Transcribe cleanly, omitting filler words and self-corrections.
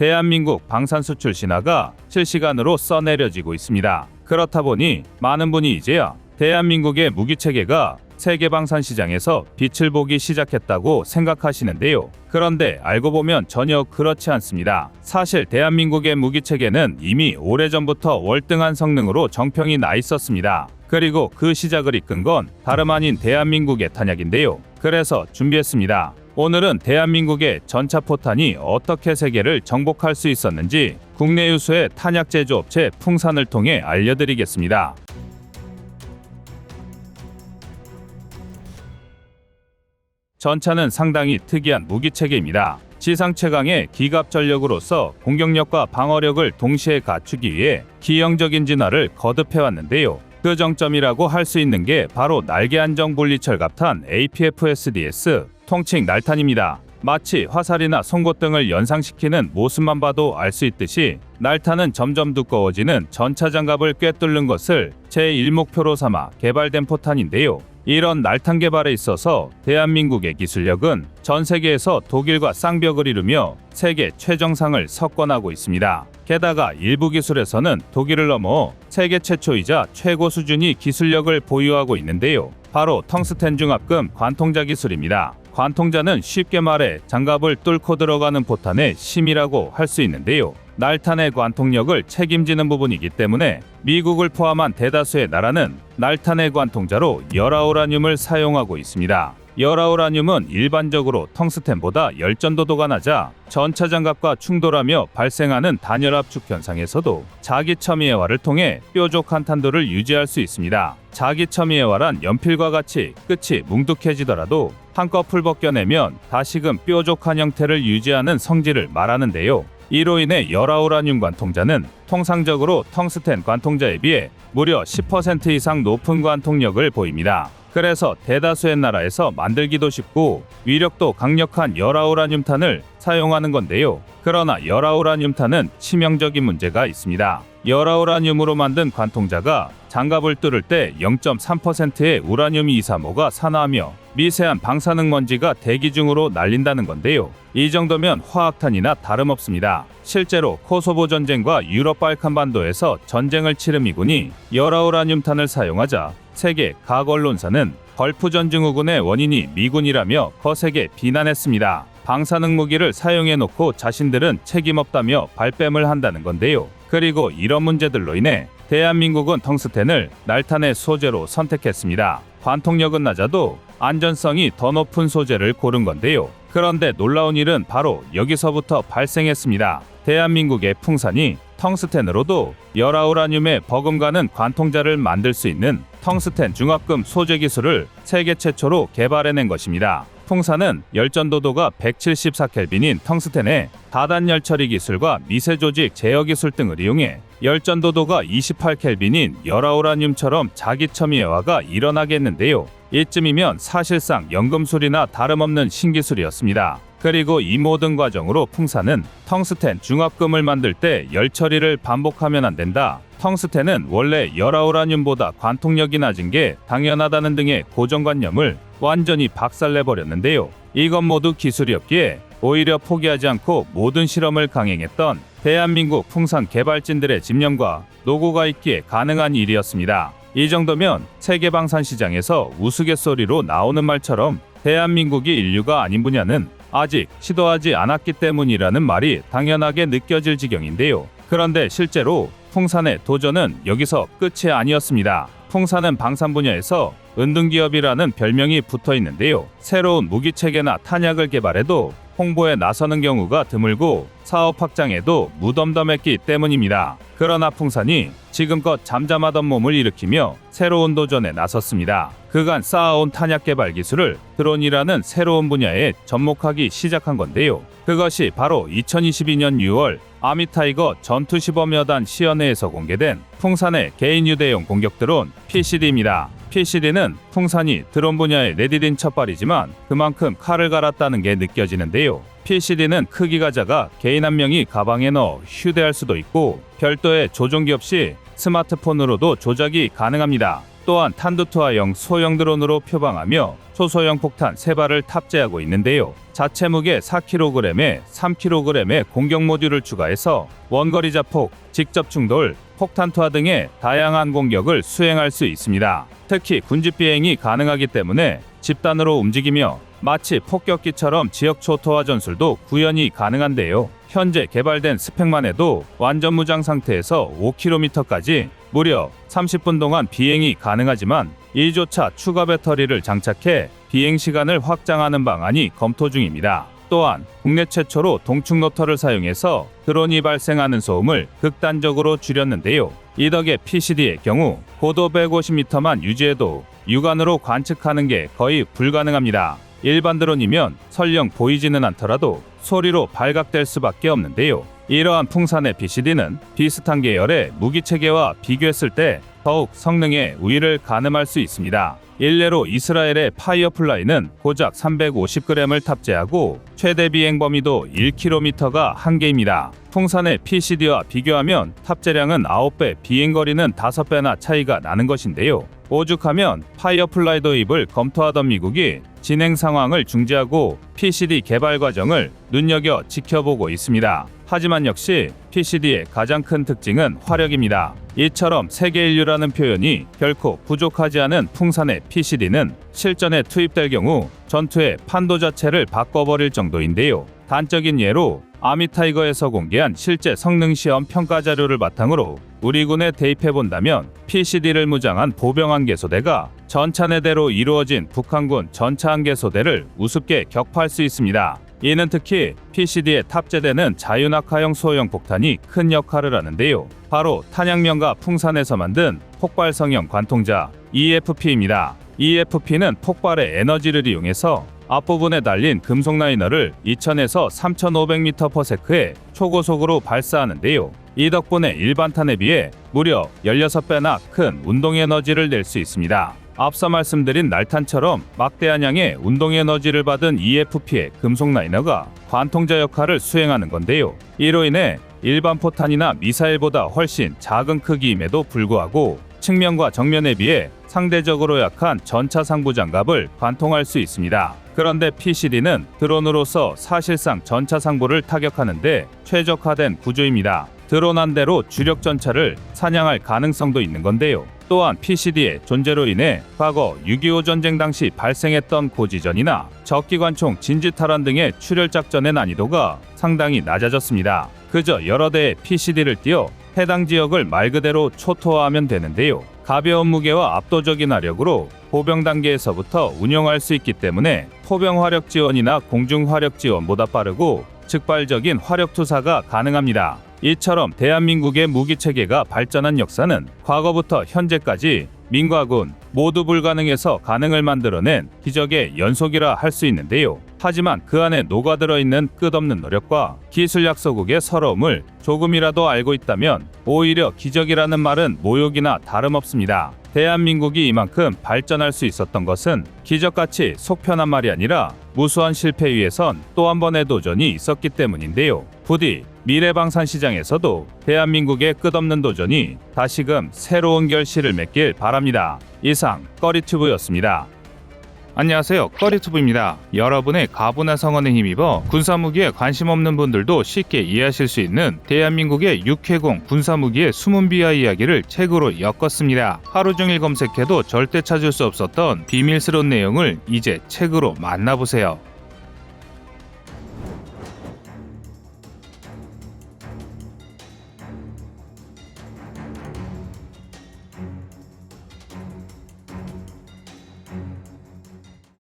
대한민국 방산 수출 신화가 실시간으로 써내려지고 있습니다. 그렇다 보니 많은 분이 이제야 대한민국의 무기 체계가 세계 방산 시장에서 빛을 보기 시작했다고 생각하시는데요. 그런데 알고 보면 전혀 그렇지 않습니다. 사실 대한민국의 무기 체계는 이미 오래전부터 월등한 성능으로 정평이 나 있었습니다. 그리고 그 시작을 이끈 건 다름 아닌 대한민국의 탄약인데요. 그래서 준비했습니다. 오늘은 대한민국의 전차포탄이 어떻게 세계를 정복할 수 있었는지 국내 유수의 탄약 제조업체 풍산을 통해 알려드리겠습니다. 전차는 상당히 특이한 무기체계입니다. 지상 최강의 기갑 전력으로서 공격력과 방어력을 동시에 갖추기 위해 기형적인 진화를 거듭해왔는데요. 그 정점이라고 할 수 있는 게 바로 날개 안정 분리철 갑탄 APF-SDS, 통칭 날탄입니다. 마치 화살이나 송곳 등을 연상시키는 모습만 봐도 알 수 있듯이 날탄은 점점 두꺼워지는 전차 장갑을 꿰뚫는 것을 제1목표로 삼아 개발된 포탄인데요. 이런 날탄 개발에 있어서 대한민국의 기술력은 전 세계에서 독일과 쌍벽을 이루며 세계 최정상을 석권하고 있습니다. 게다가 일부 기술에서는 독일을 넘어 세계 최초이자 최고 수준의 기술력을 보유하고 있는데요. 바로 텅스텐 중합금 관통자 기술입니다. 관통자는 쉽게 말해 장갑을 뚫고 들어가는 포탄의 심이라고 할 수 있는데요. 날탄의 관통력을 책임지는 부분이기 때문에 미국을 포함한 대다수의 나라는 날탄의 관통자로 열아우라늄을 사용하고 있습니다. 열아우라늄은 일반적으로 텅스텐보다 열전도도가 낮아 전차 장갑과 충돌하며 발생하는 단열 압축 현상에서도 자기첨이해화를 통해 뾰족한 탄도를 유지할 수 있습니다. 자기첨이해화란 연필과 같이 끝이 뭉툭해지더라도 한꺼풀 벗겨내면 다시금 뾰족한 형태를 유지하는 성질을 말하는데요. 이로 인해 열아우라늄 관통자는 통상적으로 텅스텐 관통자에 비해 무려 10% 이상 높은 관통력을 보입니다. 그래서 대다수의 나라에서 만들기도 쉽고 위력도 강력한 열아우라늄탄을 사용하는 건데요. 그러나 열아우라늄탄은 치명적인 문제가 있습니다. 열아우라늄으로 만든 관통자가 장갑을 뚫을 때 0.3%의 우라늄 235가 산화하며 미세한 방사능 먼지가 대기 중으로 날린다는 건데요. 이 정도면 화학탄이나 다름없습니다. 실제로 코소보 전쟁과 유럽 발칸반도에서 전쟁을 치른 미군이 열아우라늄탄을 사용하자 세계 각 언론사는 걸프전 증후군의 원인이 미군이라며 거세게 비난했습니다. 방사능 무기를 사용해놓고 자신들은 책임없다며 발뺌을 한다는 건데요. 그리고 이런 문제들로 인해 대한민국은 텅스텐을 날탄의 소재로 선택했습니다. 관통력은 낮아도 안전성이 더 높은 소재를 고른 건데요. 그런데 놀라운 일은 바로 여기서부터 발생했습니다. 대한민국의 풍산이 텅스텐으로도 열아우라늄에 버금가는 관통자를 만들 수 있는 텅스텐 중합금 소재 기술을 세계 최초로 개발해낸 것입니다. 풍산은 열전도도가 174켈빈인 텅스텐의 다단열 처리 기술과 미세 조직 제어 기술 등을 이용해 열전도도가 28켈빈인 열아우라늄처럼 자기첨이해화가 일어나겠는데요. 이쯤이면 사실상 연금술이나 다름없는 신기술이었습니다. 그리고 이 모든 과정으로 풍산은 텅스텐 중합금을 만들 때 열 처리를 반복하면 안 된다. 텅스텐은 원래 열아우라늄보다 관통력이 낮은 게 당연하다는 등의 고정관념을 완전히 박살내버렸는데요. 이건 모두 기술이었기에 오히려 포기하지 않고 모든 실험을 강행했던 대한민국 풍산 개발진들의 집념과 노고가 있기에 가능한 일이었습니다. 이 정도면 세계 방산 시장에서 우스갯소리로 나오는 말처럼 대한민국이 인류가 아닌 분야는 아직 시도하지 않았기 때문이라는 말이 당연하게 느껴질 지경인데요. 그런데 실제로 풍산의 도전은 여기서 끝이 아니었습니다. 풍산은 방산 분야에서 은둔기업이라는 별명이 붙어 있는데요. 새로운 무기체계나 탄약을 개발해도 홍보에 나서는 경우가 드물고 사업 확장에도 무덤덤했기 때문입니다. 그러나 풍산이 지금껏 잠잠하던 몸을 일으키며 새로운 도전에 나섰습니다. 그간 쌓아온 탄약 개발 기술을 드론이라는 새로운 분야에 접목하기 시작한 건데요. 그것이 바로 2022년 6월 아미타이거 전투시범여단 시연회에서 공개된 풍산의 개인 휴대용 공격 드론 PCD입니다. PCD는 풍산이 드론 분야에 내디딘 첫발이지만 그만큼 칼을 갈았다는 게 느껴지는데요. PCD는 크기가 작아 개인 한 명이 가방에 넣어 휴대할 수도 있고 별도의 조종기 없이 스마트폰으로도 조작이 가능합니다. 또한 탄두투하형 소형 드론으로 표방하며 초소형 폭탄 3발을 탑재하고 있는데요. 자체 무게 4kg에 3kg의 공격 모듈을 추가해서 원거리 자폭, 직접 충돌, 폭탄 투하 등의 다양한 공격을 수행할 수 있습니다. 특히 군집 비행이 가능하기 때문에 집단으로 움직이며 마치 폭격기처럼 지역 초토화 전술도 구현이 가능한데요. 현재 개발된 스펙만 해도 완전 무장 상태에서 5km까지 무려 30분 동안 비행이 가능하지만 이조차 추가 배터리를 장착해 비행 시간을 확장하는 방안이 검토 중입니다. 또한 국내 최초로 동축 로터를 사용해서 드론이 발생하는 소음을 극단적으로 줄였는데요. 이 덕에 PCD의 경우 고도 150m만 유지해도 육안으로 관측하는 게 거의 불가능합니다. 일반 드론이면 설령 보이지는 않더라도 소리로 발각될 수밖에 없는데요. 이러한 풍산의 PCD는 비슷한 계열의 무기체계와 비교했을 때 더욱 성능의 우위를 가늠할 수 있습니다. 일례로 이스라엘의 파이어플라이는 고작 350g을 탑재하고 최대 비행 범위도 1km가 한계입니다. 풍산의 PCD와 비교하면 탑재량은 9배, 비행거리는 5배나 차이가 나는 것인데요. 오죽하면 파이어플라이 도입을 검토하던 미국이 진행 상황을 중지하고 PCD 개발 과정을 눈여겨 지켜보고 있습니다. 하지만 역시 PCD의 가장 큰 특징은 화력입니다. 이처럼 세계 인류라는 표현이 결코 부족하지 않은 풍산의 PCD는 실전에 투입될 경우 전투의 판도 자체를 바꿔버릴 정도인데요. 단적인 예로 아미타이거에서 공개한 실제 성능 시험 평가 자료를 바탕으로 우리 군에 대입해본다면 PCD를 무장한 보병 한개소대가 전차 4대로 이루어진 북한군 전차 한개소대를 우습게 격파할 수 있습니다. 이는 특히 PCD에 탑재되는 자유낙하형 소형 폭탄이 큰 역할을 하는데요. 바로 탄약면과 풍산에서 만든 폭발성형 관통자 EFP입니다. EFP는 폭발의 에너지를 이용해서 앞부분에 달린 금속 라이너를 2000에서 3500m/s에 초고속으로 발사하는데요. 이 덕분에 일반 탄에 비해 무려 16배나 큰 운동 에너지를 낼 수 있습니다. 앞서 말씀드린 날탄처럼 막대한 양의 운동 에너지를 받은 EFP의 금속 라이너가 관통자 역할을 수행하는 건데요. 이로 인해 일반 포탄이나 미사일보다 훨씬 작은 크기임에도 불구하고 측면과 정면에 비해 상대적으로 약한 전차 상부 장갑을 관통할 수 있습니다. 그런데 PCD는 드론으로서 사실상 전차 상부를 타격하는데 최적화된 구조입니다. 드론 한 대로 주력 전차를 사냥할 가능성도 있는 건데요. 또한 PCD의 존재로 인해 과거 6.25 전쟁 당시 발생했던 고지전이나 적기관총 진지탈환 등의 출혈 작전의 난이도가 상당히 낮아졌습니다. 그저 여러 대의 PCD를 띄워 해당 지역을 말 그대로 초토화하면 되는데요. 가벼운 무게와 압도적인 화력으로 보병 단계에서부터 운영할 수 있기 때문에 포병 화력 지원이나 공중 화력 지원보다 빠르고 즉발적인 화력 투사가 가능합니다. 이처럼 대한민국의 무기체계가 발전한 역사는 과거부터 현재까지 민과 군 모두 불가능해서 가능을 만들어낸 기적의 연속이라 할 수 있는데요. 하지만 그 안에 녹아들어 있는 끝없는 노력과 기술 약소국의 서러움을 조금이라도 알고 있다면 오히려 기적이라는 말은 모욕이나 다름없습니다. 대한민국이 이만큼 발전할 수 있었던 것은 기적같이 속편한 말이 아니라 무수한 실패 위에선 또 한 번의 도전이 있었기 때문인데요. 부디 미래방산시장에서도 대한민국의 끝없는 도전이 다시금 새로운 결실을 맺길 바랍니다. 이상 꺼리튜브였습니다. 안녕하세요, 꺼리튜브입니다. 여러분의 가부나 성원에 힘입어 군사무기에 관심 없는 분들도 쉽게 이해하실 수 있는 대한민국의 육해공 군사무기의 숨은 비하 이야기를 책으로 엮었습니다. 하루 종일 검색해도 절대 찾을 수 없었던 비밀스러운 내용을 이제 책으로 만나보세요.